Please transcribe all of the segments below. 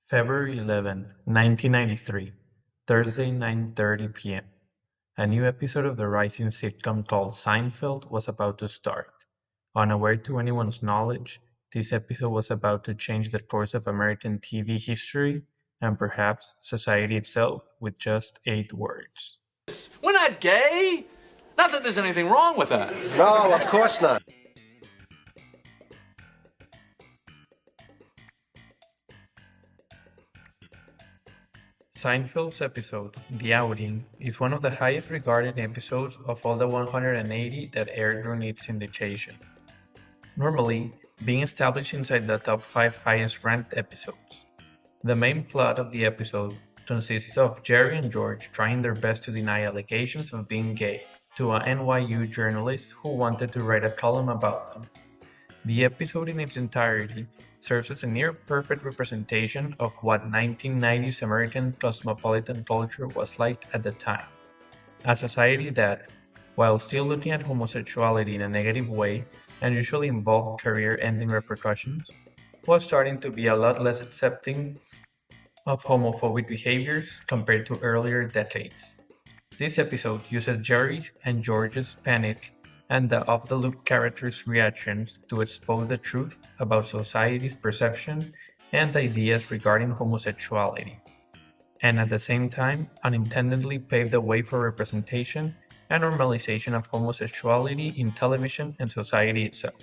February 11, 1993, Thursday 9:30 p.m. A new episode of the rising sitcom called Seinfeld was about to start. Unaware to anyone's knowledge, this episode was about to change the course of American TV history and perhaps society itself with just 8 words. We're not gay. Not that there's anything wrong with that. No, of course not. Seinfeld's episode, The Outing, is one of the highest regarded episodes of all the 180 that aired during its syndication, normally being established inside the top 5 highest ranked episodes. The main plot of the episode consists of Jerry and George trying their best to deny allegations of being gay to a NYU journalist who wanted to write a column about them. The episode in its entirety serves as a near-perfect representation of what 1990s American cosmopolitan culture was like at the time. A society that, while still looking at homosexuality in a negative way and usually involved career-ending repercussions, was starting to be a lot less accepting of homophobic behaviors compared to earlier decades. This episode uses Jerry and George's panic and the off-the-loop characters' reactions to expose the truth about society's perception and ideas regarding homosexuality, and at the same time unintendedly pave the way for representation and normalization of homosexuality in television and society itself.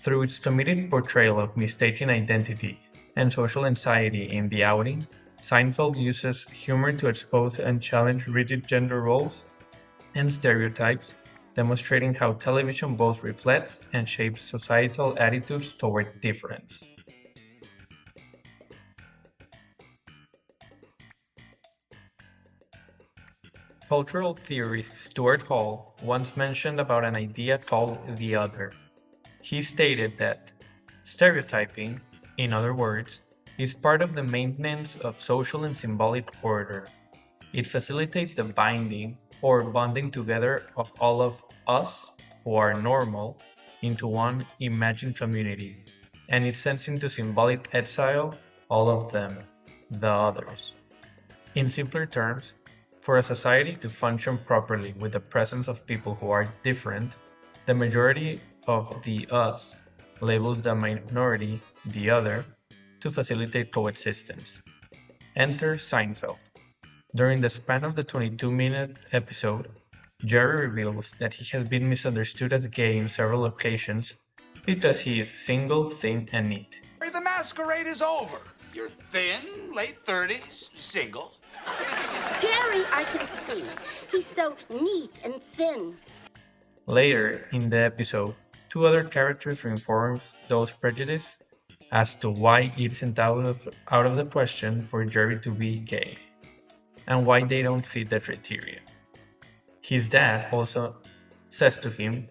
Through its comedic portrayal of mistaken identity and social anxiety in The Outing, Seinfeld uses humor to expose and challenge rigid gender roles and stereotypes, demonstrating how television both reflects and shapes societal attitudes toward difference. Cultural theorist Stuart Hall once mentioned about an idea called the other. He stated that stereotyping, in other words, is part of the maintenance of social and symbolic order. It facilitates the binding or bonding together of all of us who are normal into one imagined community, and it sends into symbolic exile all of them, the others. In simpler terms, for a society to function properly with the presence of people who are different, the majority of the us labels the minority, the other, to facilitate coexistence. Enter Seinfeld. During the span of the 22-minute episode, Jerry reveals that he has been misunderstood as gay in several occasions because he is single, thin, and neat. The masquerade is over. You're thin, late 30s, single. Jerry, I can see. He's so neat and thin. Later in the episode, two other characters reinforce those prejudices as to why it isn't out of the question for Jerry to be gay, and why they don't fit the criteria. His dad also says to him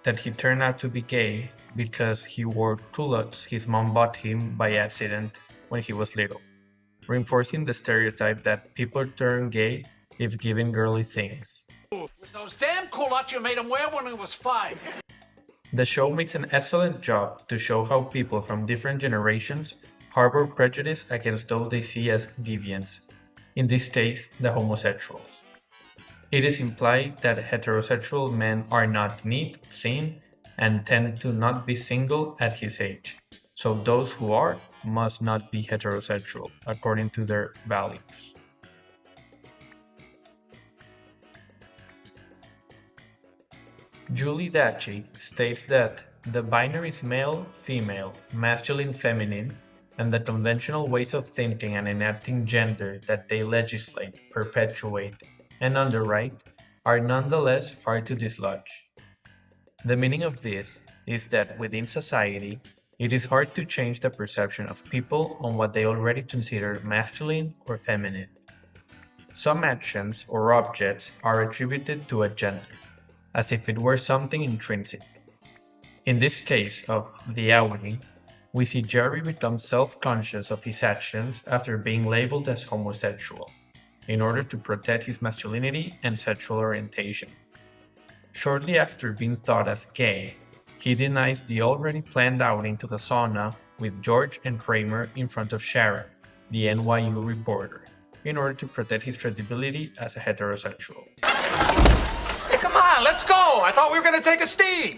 that he turned out to be gay because he wore culottes his mom bought him by accident when he was little, reinforcing the stereotype that people turn gay if given girly things. It was those damn culottes you made him wear when he was 5. The show makes an excellent job to show how people from different generations harbor prejudice against those they see as deviants, in this case, the homosexuals. It is implied that heterosexual men are not neat, thin, and tend to not be single at his age, so those who are must not be heterosexual according to their values. Julie Dacci states that the binaries male, female, masculine, feminine, and the conventional ways of thinking and enacting gender that they legislate, perpetuate, and underwrite are nonetheless hard to dislodge. The meaning of this is that within society, it is hard to change the perception of people on what they already consider masculine or feminine. Some actions or objects are attributed to a gender, as if it were something intrinsic. In this case of The Outing, we see Jerry become self-conscious of his actions after being labeled as homosexual, in order to protect his masculinity and sexual orientation. Shortly after being thought as gay, He denies the already planned outing to the sauna with George and Kramer in front of Sharon, the NYU reporter, in order to protect his credibility as a heterosexual. Hey, come on, let's go. I thought we were going to take a steam.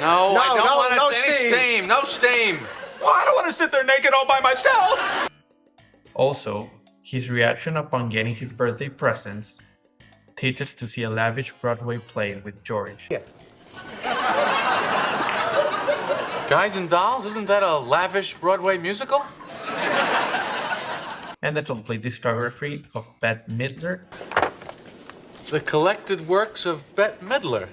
No, I don't want no any steam. No steam. Well, I don't want to sit there naked all by myself. Also, his reaction upon getting his birthday presents, tickets to see a lavish Broadway play with George. Yeah. Guys and Dolls, isn't that a lavish Broadway musical? And the complete discography of Bette Midler. The collected works of Bette Midler.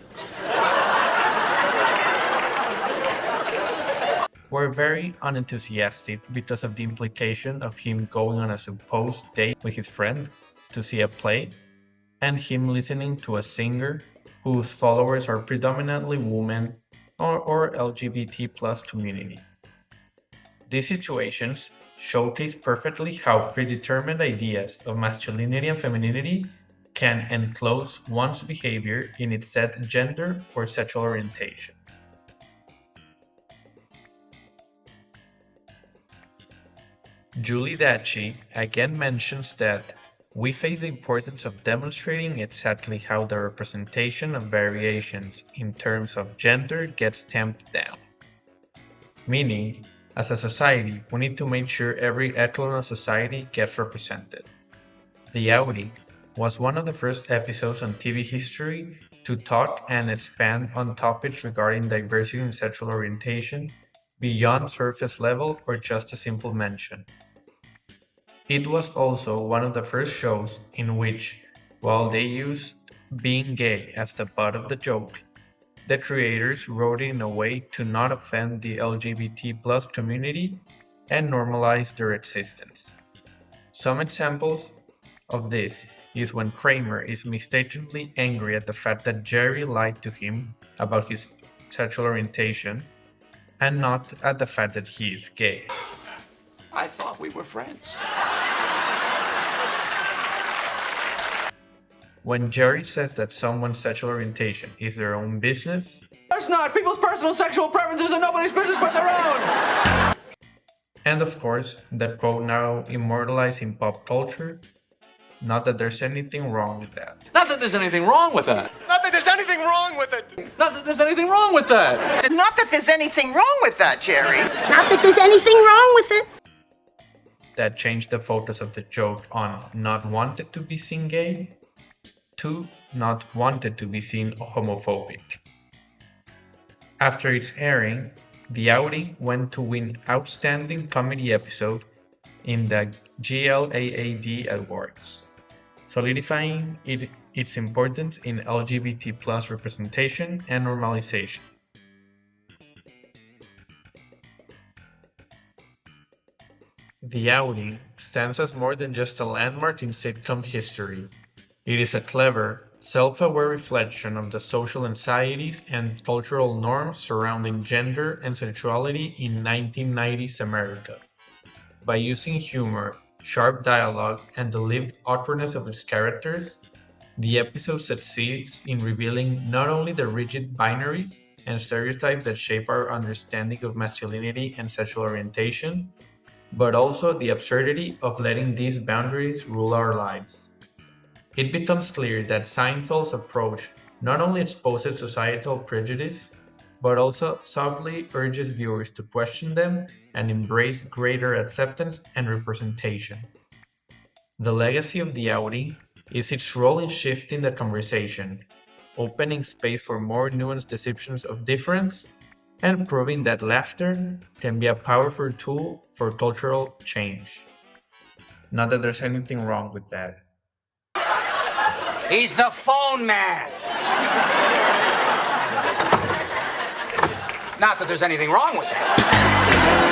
Were very unenthusiastic because of the implication of him going on a supposed date with his friend to see a play, and him listening to a singer whose followers are predominantly women or LGBT plus community. These situations showcase perfectly how predetermined ideas of masculinity and femininity can enclose one's behavior in its set gender or sexual orientation. Julie Dacci again mentions that we face the importance of demonstrating exactly how the representation of variations in terms of gender gets tamped down. Meaning, as a society, we need to make sure every echelon of society gets represented. The Outing was one of the first episodes on TV history to talk and expand on topics regarding diversity in sexual orientation beyond surface level or just a simple mention. It was also one of the first shows in which, while they used being gay as the butt of the joke, the creators wrote it in a way to not offend the LGBT plus community and normalize their existence. Some examples of this is when Kramer is mistakenly angry at the fact that Jerry lied to him about his sexual orientation and not at the fact that he is gay. I thought we were friends. When Jerry says that someone's sexual orientation is their own business, It's not. People's personal sexual preferences are nobody's business but their own. and of course, that quote now immortalized in pop culture, not that there's anything wrong with that. Not that there's anything wrong with that. Not that there's anything wrong with it. Not that there's anything wrong with that. Not that there's anything wrong with that, Jerry. Not that there's anything wrong with it. That changed the focus of the joke on not wanted to be seen gay to not wanted to be seen homophobic. After its airing, The Outing went to win Outstanding Comedy Episode in the GLAAD Awards, solidifying its importance in LGBT plus representation and normalization. The Outing stands as more than just a landmark in sitcom history. It is a clever, self-aware reflection of the social anxieties and cultural norms surrounding gender and sexuality in 1990s America. By using humor, sharp dialogue, and the lived awkwardness of its characters, the episode succeeds in revealing not only the rigid binaries and stereotypes that shape our understanding of masculinity and sexual orientation, but also the absurdity of letting these boundaries rule our lives. It becomes clear that Seinfeld's approach not only exposes societal prejudice, but also subtly urges viewers to question them and embrace greater acceptance and representation. The legacy of The Outing is its role in shifting the conversation, opening space for more nuanced descriptions of difference, and proving that laughter can be a powerful tool for cultural change. Not that there's anything wrong with that. He's the phone man. Not that there's anything wrong with that.